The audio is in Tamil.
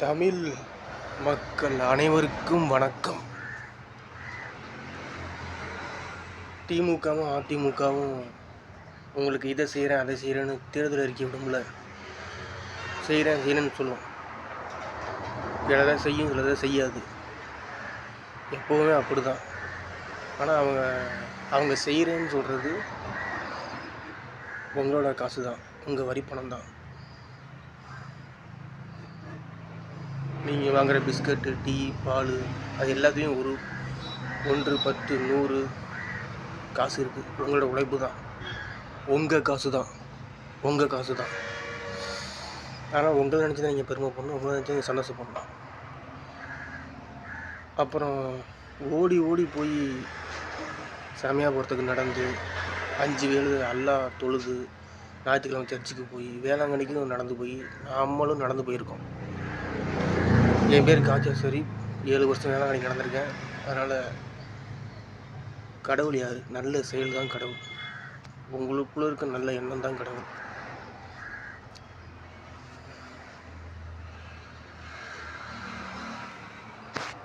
தமிழ் மக்கள் அனைவருக்கும் வணக்கம். திமுகவும் அதிமுகவும் உங்களுக்கு இதை செய்கிறேன் அதை செய்கிறேன்னு தேர்தல் அறிக்கை விடும்ல, செய்கிறேன்னு சொல்லுவோம். சிலதை செய்யும், சிலதை செய்யாது. எப்போவுமே அப்படி தான். ஆனால் அவங்க செய்கிறேன்னு சொல்கிறது உங்களோட காசு தான், உங்கள் வரி பணம் தான். நீங்கள் வாங்குகிற பிஸ்கட்டு, டீ, பால், அது எல்லாத்தையும் 1, 10, 100 காசு இருக்குது. உங்களோட உழைப்பு தான், உங்கள் காசு தான். ஆனால் உங்களை நினச்சி தான் நீங்கள் பெருமை பண்ணணும், உங்களை நினச்சி நீங்கள் சந்தோஷப்படலாம். அப்புறம் ஓடி போய் சமயாபுரத்துக்கு நடந்து 5 வேளை அல்லா தொழுது ஞாயிற்றுக்கிழமை சர்ச்சுக்கு போய் வேளாங்கண்ணிக்கும் நடந்து போய் நம்மளும் நடந்து போயிருக்கோம். என் பேர் காஜா ஷரீப். 7 வருஷம் வேளாங்கண்ணி நடந்திருக்கேன். அதனால் கடவுள் யார்? நல்ல செயல் தான் கடவுள். உங்களுக்குள்ளே இருக்க நல்ல எண்ணம் தான் கடவுள்.